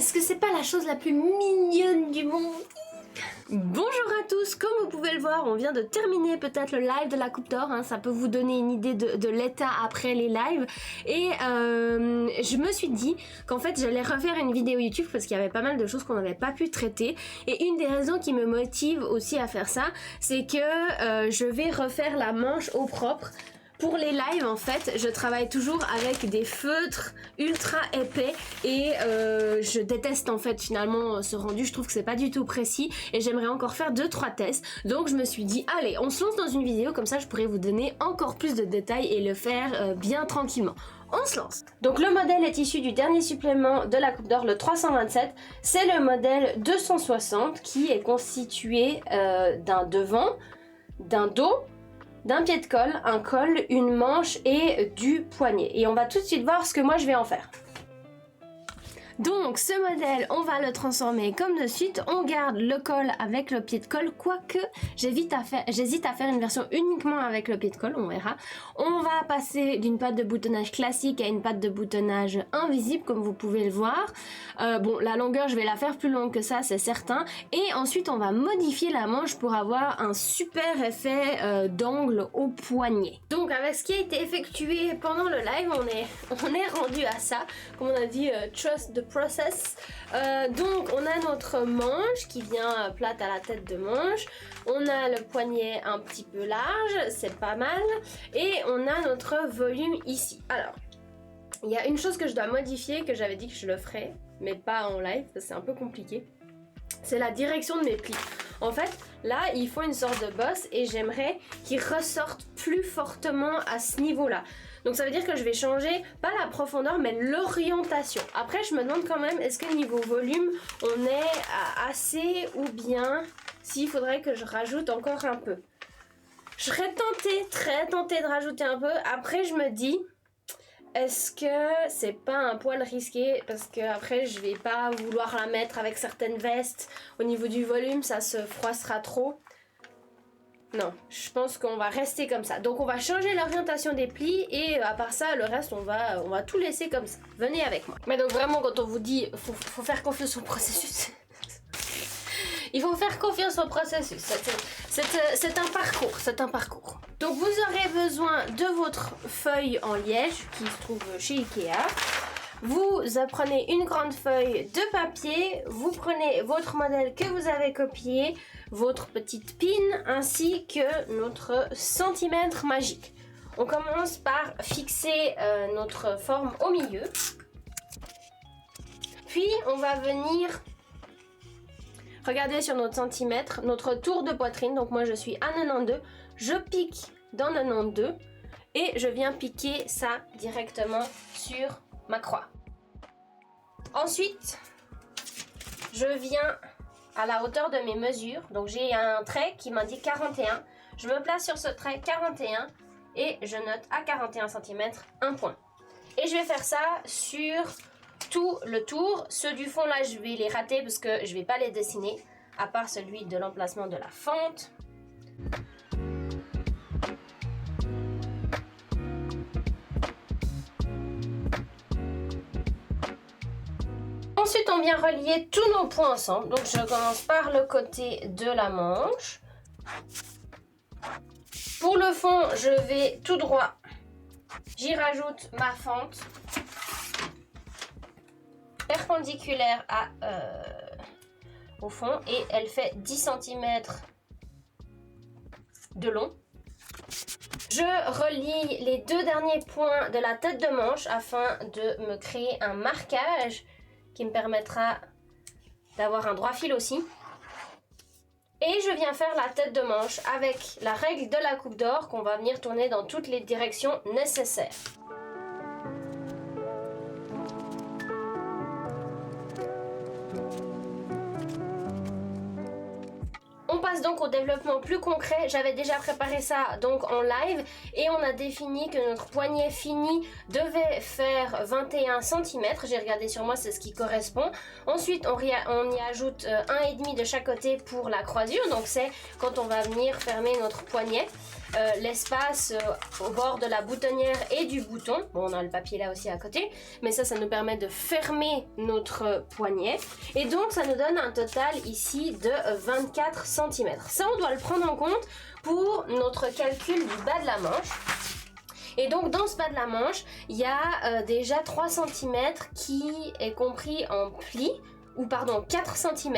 Est-ce que c'est pas la chose la plus mignonne du monde? Bonjour à tous, comme vous pouvez le voir, on vient de terminer peut-être le live de la Coupe d'Or, hein, ça peut vous donner une idée de l'état après les lives. Et je me suis dit qu'en fait j'allais refaire une vidéo YouTube parce qu'il y avait pas mal de choses qu'on n'avait pas pu traiter. Et une des raisons qui me motive aussi à faire ça, c'est que je vais refaire la manche au propre. Pour les lives en fait, je travaille toujours avec des feutres ultra épais et je déteste en fait finalement ce rendu, je trouve que c'est pas du tout précis et j'aimerais encore faire 2-3 tests. Donc je me suis dit allez, on se lance dans une vidéo comme ça je pourrais vous donner encore plus de détails et le faire bien tranquillement. On se lance. Donc le modèle est issu du dernier supplément de la Coupe d'Or, le 327. C'est le modèle 260 qui est constitué d'un devant, d'un dos, d'un pied de colle, un col, une manche et du poignet. Et on va tout de suite voir ce que moi je vais en faire. Donc ce modèle, on va le transformer comme de suite. On garde le col avec le pied de colle, quoique j'hésite à faire une version uniquement avec le pied de colle, on verra. On va passer d'une patte de boutonnage classique à une patte de boutonnage invisible, comme vous pouvez le voir. Bon, la longueur, je vais la faire plus longue que ça, c'est certain. Et ensuite, on va modifier la manche pour avoir un super effet d'angle au poignet. Donc avec ce qui a été effectué pendant le live, on est rendu à ça. Comme on a dit, trust the process. Donc on a notre manche qui vient plate à la tête de manche, on a le poignet un petit peu large, c'est pas mal, et on a notre volume ici. Alors il y a une chose que je dois modifier, que j'avais dit que je le ferais mais pas en live, c'est un peu compliqué, c'est la direction de mes plis. En fait là il faut une sorte de bosse et j'aimerais qu'ils ressortent plus fortement à ce niveau là. Donc ça veut dire que je vais changer, pas la profondeur, mais l'orientation. Après, je me demande quand même, est-ce que niveau volume, on est à assez ou bien s'il faudrait que je rajoute encore un peu. Je serais très tentée de rajouter un peu. Après, je me dis, est-ce que c'est pas un poil risqué? Parce que après, je vais pas vouloir la mettre avec certaines vestes. Au niveau du volume, ça se froissera trop. Non, je pense qu'on va rester comme ça. Donc on va changer l'orientation des plis et à part ça, le reste on va tout laisser comme ça. Venez avec moi. Mais donc vraiment quand on vous dit faut faire confiance au processus. Il faut faire confiance au processus. C'est un parcours, Donc vous aurez besoin de votre feuille en liège qui se trouve chez Ikea. Vous prenez une grande feuille de papier, vous prenez votre modèle que vous avez copié, votre petite pin ainsi que notre centimètre magique. On commence par fixer notre forme au milieu. Puis on va venir regarder sur notre centimètre, notre tour de poitrine. Donc moi je suis à 92, je pique dans 92 et je viens piquer ça directement sur ma croix. Ensuite, je viens à la hauteur de mes mesures. Donc j'ai un trait qui m'indique 41. Je me place sur ce trait 41 et je note à 41 cm un point. Et je vais faire ça sur tout le tour. Ceux du fond là, je vais les rater parce que je ne vais pas les dessiner, à part celui de l'emplacement de la fente. Ensuite, on vient relier tous nos points ensemble. Donc, je commence par le côté de la manche. Pour le fond, je vais tout droit. J'y rajoute ma fente perpendiculaire au fond et elle fait 10 cm de long. Je relie les deux derniers points de la tête de manche afin de me créer un marquage qui me permettra d'avoir un droit fil aussi. Et je viens faire la tête de manche avec la règle de la Coupe d'Or qu'on va venir tourner dans toutes les directions nécessaires. On passe donc au développement plus concret. J'avais déjà préparé ça donc en live et on a défini que notre poignet fini devait faire 21 cm. J'ai regardé sur moi, c'est ce qui correspond. Ensuite, on y ajoute 1,5 de chaque côté pour la croisure. Donc c'est quand on va venir fermer notre poignet. l'espace au bord de la boutonnière et du bouton. Bon, on a le papier là aussi à côté, mais ça nous permet de fermer notre poignet. Et donc, ça nous donne un total ici de 24 cm. Ça, on doit le prendre en compte pour notre calcul du bas de la manche. Et donc dans ce bas de la manche, il y a déjà 3 cm qui est compris en pli, ou pardon 4 cm.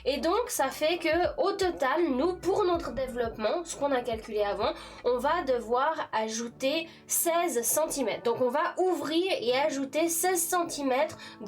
Et donc ça fait que au total, nous pour notre développement, ce qu'on a calculé avant, on va devoir ajouter 16 cm. Donc on va ouvrir et ajouter 16 cm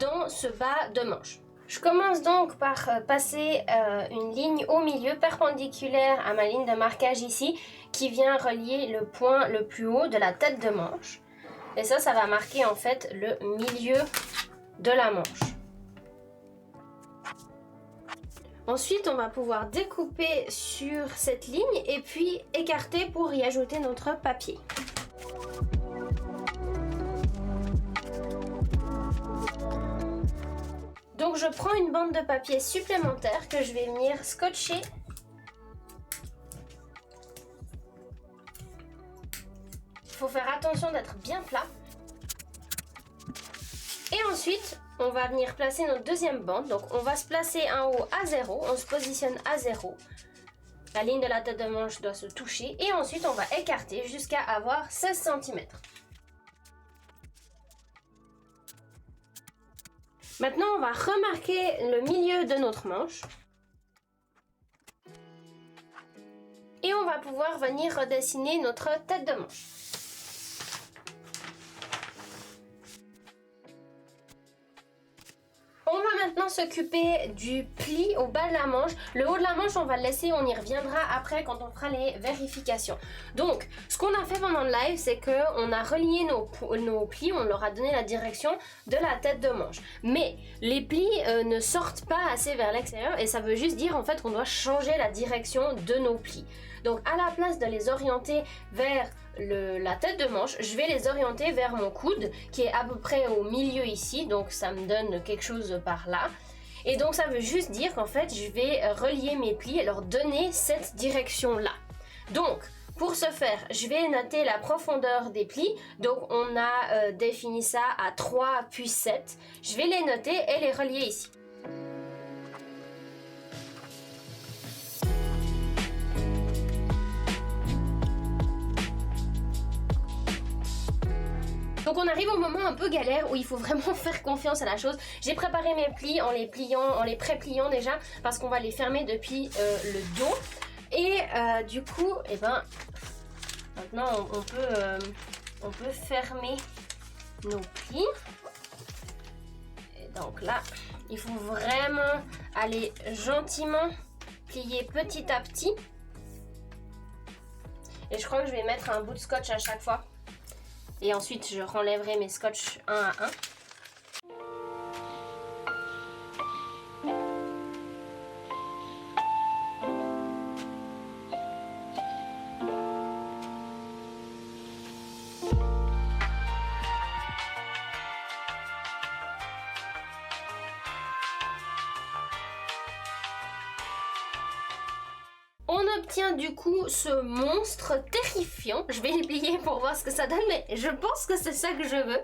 dans ce bas de manche. Je commence donc par passer une ligne au milieu perpendiculaire à ma ligne de marquage ici qui vient relier le point le plus haut de la tête de manche. Et ça va marquer en fait le milieu de la manche. Ensuite, on va pouvoir découper sur cette ligne et puis écarter pour y ajouter notre papier. Donc je prends une bande de papier supplémentaire que je vais venir scotcher il faut faire attention d'être bien plat. Et ensuite, on va venir placer notre deuxième bande. Donc on va se placer en haut à 0, on se positionne à 0. La ligne de la tête de manche doit se toucher et ensuite on va écarter jusqu'à avoir 16 cm. Maintenant, on va remarquer le milieu de notre manche. Et on va pouvoir venir redessiner notre tête de manche. On va maintenant s'occuper du pli au bas de la manche. Le haut de la manche, on va le laisser, on y reviendra après quand on fera les vérifications. Donc, ce qu'on a fait pendant le live, c'est qu'on a relié nos plis, on leur a donné la direction de la tête de manche. Mais les plis ne sortent pas assez vers l'extérieur et ça veut juste dire en fait qu'on doit changer la direction de nos plis. Donc, à la place de les orienter vers la tête de manche, je vais les orienter vers mon coude qui est à peu près au milieu ici, donc ça me donne quelque chose par là. Et donc ça veut juste dire qu'en fait je vais relier mes plis et leur donner cette direction là. Donc pour ce faire, je vais noter la profondeur des plis. Donc on a défini ça à 3 puis 7. Je vais les noter et les relier ici. Donc on arrive au moment un peu galère où il faut vraiment faire confiance à la chose. J'ai préparé mes plis en les pliant, en les pré-pliant déjà parce qu'on va les fermer depuis le dos. Et du coup, eh ben, maintenant on peut fermer nos plis. Et donc là, il faut vraiment aller gentiment plier petit à petit. Et je crois que je vais mettre un bout de scotch à chaque fois. Et ensuite, je renlèverai mes scotch un à un. On obtient du coup ce monstre terrifiant. Je vais les plier pour voir ce que ça donne, mais je pense que c'est ça que je veux.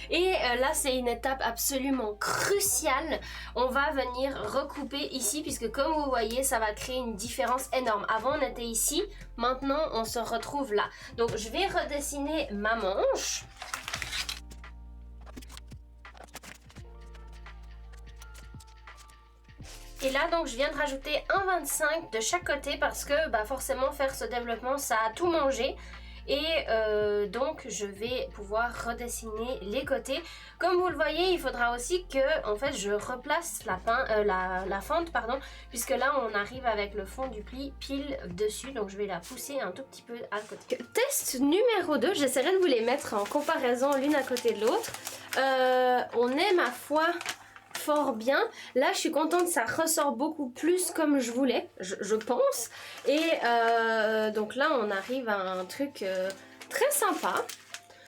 Et là, c'est une étape absolument cruciale. On va venir recouper ici, puisque comme vous voyez, ça va créer une différence énorme. Avant, on était ici. Maintenant, on se retrouve là. Donc, je vais redessiner ma manche. Et là, donc, je viens de rajouter un 25 de chaque côté parce que forcément, faire ce développement, ça a tout mangé. Et donc, je vais pouvoir redessiner les côtés. Comme vous le voyez, il faudra aussi que en fait, je replace la fente, pardon, puisque là, on arrive avec le fond du pli pile dessus. Donc, je vais la pousser un tout petit peu à côté. Test numéro 2, j'essaierai de vous les mettre en comparaison l'une à côté de l'autre. On est, ma foi, fort bien. Là, je suis contente, ça ressort beaucoup plus comme je voulais, je pense. Et donc là, on arrive à un truc très sympa.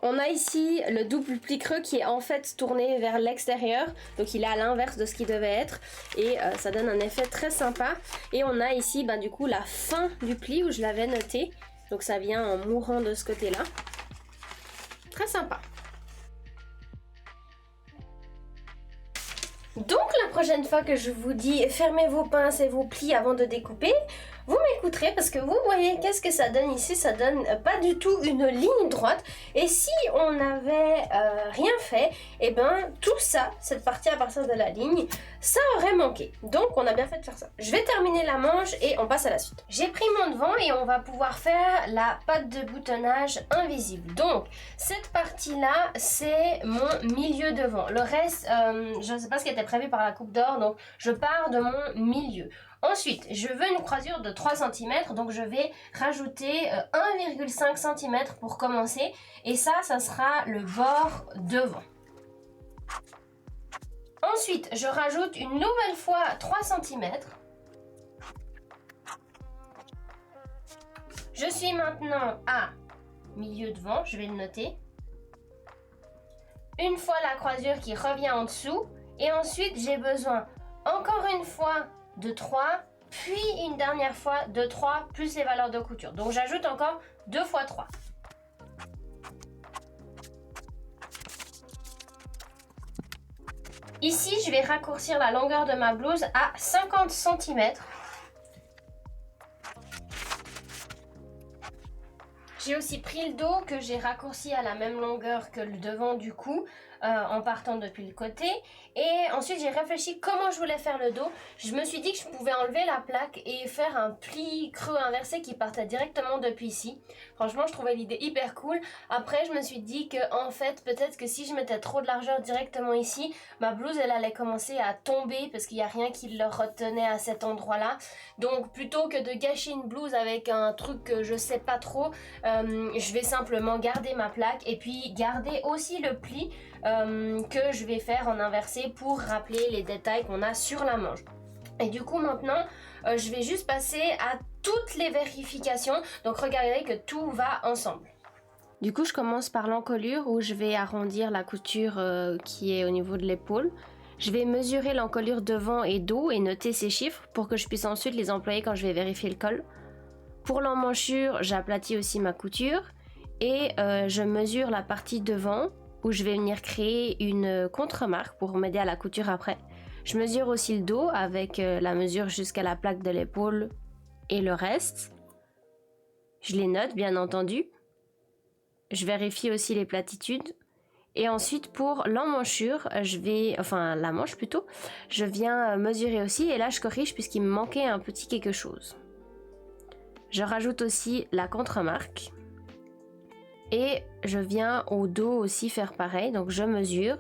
On a ici le double pli creux qui est en fait tourné vers l'extérieur. Donc il est à l'inverse de ce qu'il devait être. Et ça donne un effet très sympa. Et on a ici du coup la fin du pli où je l'avais noté. Donc ça vient en mourant de ce côté-là. Très sympa. Donc la prochaine fois que je vous dis fermez vos pinces et vos plis avant de découper, vous m'écouterez parce que vous voyez qu'est-ce que ça donne ici, ça donne pas du tout une ligne droite. Et si on n'avait rien fait, et ben tout ça, cette partie à partir de la ligne, ça aurait manqué. Donc on a bien fait de faire ça. Je vais terminer la manche et on passe à la suite. J'ai pris mon devant et on va pouvoir faire la patte de boutonnage invisible. Donc cette partie-là, c'est mon milieu devant. Le reste, je ne sais pas ce qui était prévu par la coupe d'or, donc je pars de mon milieu. Ensuite, je veux une croisure de 3 cm, donc je vais rajouter 1,5 cm pour commencer. Et ça sera le bord devant. Ensuite, je rajoute une nouvelle fois 3 cm. Je suis maintenant à milieu devant, je vais le noter. Une fois la croisure qui revient en dessous. Et ensuite, j'ai besoin encore une fois de 3, puis une dernière fois de 3 plus les valeurs de couture. Donc j'ajoute encore 2 fois 3. Ici, je vais raccourcir la longueur de ma blouse à 50 cm. J'ai aussi pris le dos que j'ai raccourci à la même longueur que le devant du cou en partant depuis le côté. Et ensuite j'ai réfléchi comment je voulais faire le dos. Je me suis dit que je pouvais enlever la plaque et faire un pli creux inversé qui partait directement depuis ici. Franchement je trouvais l'idée hyper cool. Après je me suis dit que en fait peut-être que si je mettais trop de largeur directement ici, ma blouse elle allait commencer à tomber parce qu'il n'y a rien qui le retenait à cet endroit là. Donc plutôt que de gâcher une blouse avec un truc que je sais pas trop, je vais simplement garder ma plaque et puis garder aussi le pli que je vais faire en inversé pour rappeler les détails qu'on a sur la manche. Et du coup maintenant je vais juste passer à toutes les vérifications, donc regardez que tout va ensemble. Du coup je commence par l'encolure où je vais arrondir la couture qui est au niveau de l'épaule. Je vais mesurer l'encolure devant et dos et noter ces chiffres pour que je puisse ensuite les employer quand je vais vérifier le col. Pour l'emmanchure, j'aplatis aussi ma couture et je mesure la partie devant où je vais venir créer une contre-marque pour m'aider à la couture après. Je mesure aussi le dos avec la mesure jusqu'à la plaque de l'épaule et le reste. Je les note bien entendu. Je vérifie aussi les platitudes. Et ensuite pour l'emmanchure, la manche plutôt, je viens mesurer aussi et là je corrige puisqu'il me manquait un petit quelque chose. Je rajoute aussi la contre-marque et je viens au dos aussi faire pareil, donc je mesure,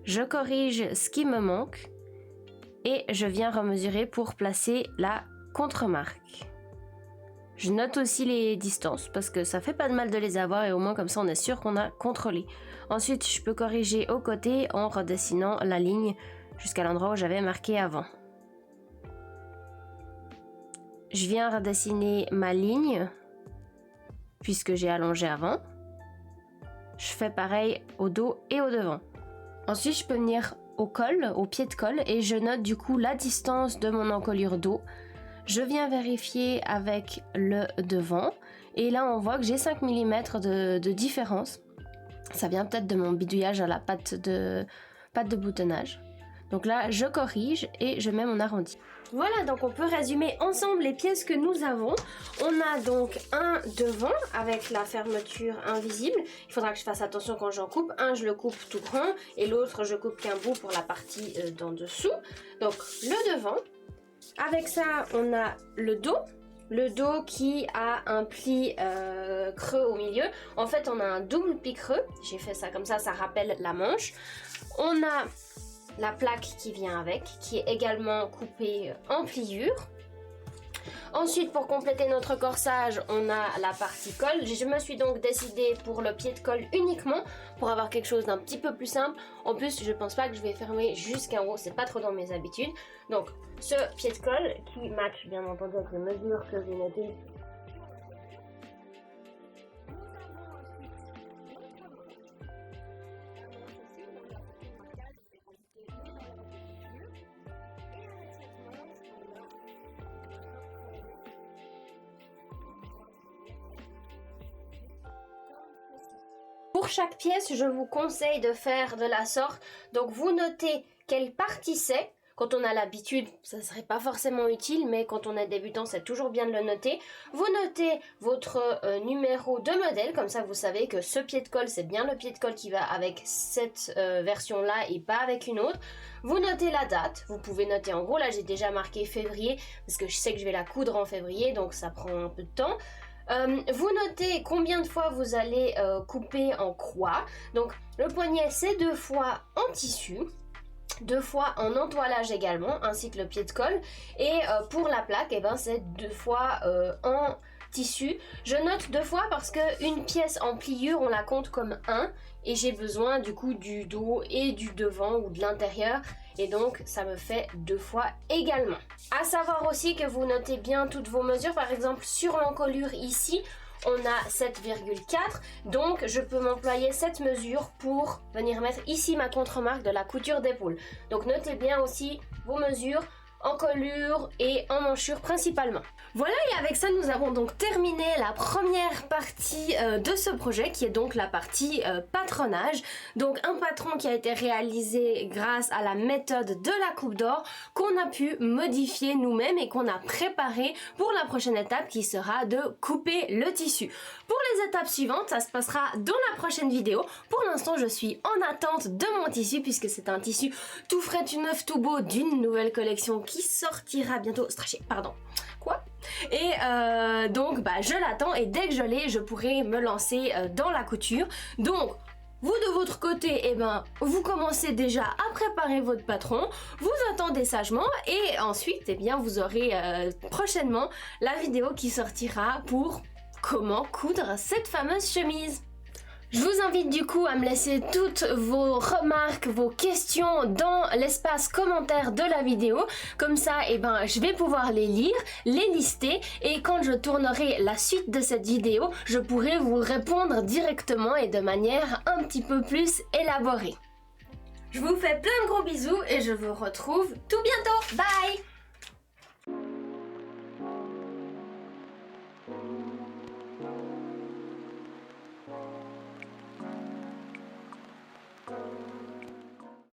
je corrige ce qui me manque et je viens remesurer pour placer la contre-marque. Je note aussi les distances parce que ça fait pas de mal de les avoir et au moins comme ça on est sûr qu'on a contrôlé. Ensuite je peux corriger au côté en redessinant la ligne jusqu'à l'endroit où j'avais marqué avant. Je viens redessiner ma ligne puisque j'ai allongé avant. Je fais pareil au dos et au devant. Ensuite, je peux venir au col, au pied de col et je note du coup la distance de mon encolure dos. Je viens vérifier avec le devant et là on voit que j'ai 5 mm de différence. Ça vient peut-être de mon bidouillage à la patte de boutonnage. Donc là, je corrige et je mets mon arrondi. Voilà, donc on peut résumer ensemble les pièces que nous avons. On a donc un devant avec la fermeture invisible. Il faudra que je fasse attention quand j'en coupe. Un, je le coupe tout grand et l'autre, je coupe qu'un bout pour la partie d'en dessous. Donc le devant. Avec ça, on a le dos. Le dos qui a un pli creux au milieu. En fait, on a un double pli creux. J'ai fait ça comme ça rappelle la manche. On a la plaque qui vient avec, qui est également coupée en pliure. Ensuite, pour compléter notre corsage, on a la partie col. Je me suis donc décidée pour le pied de col uniquement, pour avoir quelque chose d'un petit peu plus simple. En plus, je pense pas que je vais fermer jusqu'en haut, c'est pas trop dans mes habitudes. Donc, ce pied de col qui match bien entendu avec les mesures que j'ai notées. chaque pièce, je vous conseille de faire de la sorte. Donc vous notez quelle partie c'est. Quand on a l'habitude, ça ne serait pas forcément utile, mais quand on est débutant, c'est toujours bien de le noter. Vous notez votre numéro de modèle, comme ça vous savez que ce pied de colle, c'est bien le pied de colle qui va avec cette version-là et pas avec une autre. Vous notez la date, vous pouvez noter en gros, là j'ai déjà marqué février, parce que je sais que je vais la coudre en février, donc ça prend un peu de temps. Vous notez combien de fois vous allez couper en croix. Donc le poignet, c'est 2 fois en tissu. 2 fois en entoilage également, ainsi que le pied de colle. Et pour la plaque, eh ben, c'est 2 fois en tissu. Je note 2 fois parce qu'une pièce en pliure, on la compte comme 1. Et j'ai besoin du coup du dos et du devant ou de l'intérieur. Et donc ça me fait 2 fois également. À savoir aussi que vous notez bien toutes vos mesures. Par exemple sur l'encolure ici, on a 7,4, donc je peux m'employer cette mesure pour venir mettre ici ma contre-marque de la couture d'épaule. Donc notez bien aussi vos mesures en colure et en manchure principalement. Voilà, et avec ça nous avons donc terminé la première partie de ce projet qui est donc la partie patronage. Donc un patron qui a été réalisé grâce à la méthode de la coupe d'or qu'on a pu modifier nous-mêmes et qu'on a préparé pour la prochaine étape qui sera de couper le tissu. Pour les étapes suivantes, ça se passera dans la prochaine vidéo. Pour l'instant, je suis en attente de mon tissu puisque c'est un tissu tout frais, tout neuf, tout beau d'une nouvelle collection qui sortira bientôt. Straché, pardon. Quoi? Et donc je l'attends et dès que je l'ai, je pourrai me lancer dans la couture. Donc vous de votre côté, eh ben, vous commencez déjà à préparer votre patron, vous attendez sagement et ensuite eh bien, vous aurez prochainement la vidéo qui sortira pour comment coudre cette fameuse chemise. Je vous invite du coup à me laisser toutes vos remarques, vos questions dans l'espace commentaire de la vidéo. Comme ça, eh ben, je vais pouvoir les lire, les lister et quand je tournerai la suite de cette vidéo, je pourrai vous répondre directement et de manière un petit peu plus élaborée. Je vous fais plein de gros bisous et je vous retrouve tout bientôt. Bye!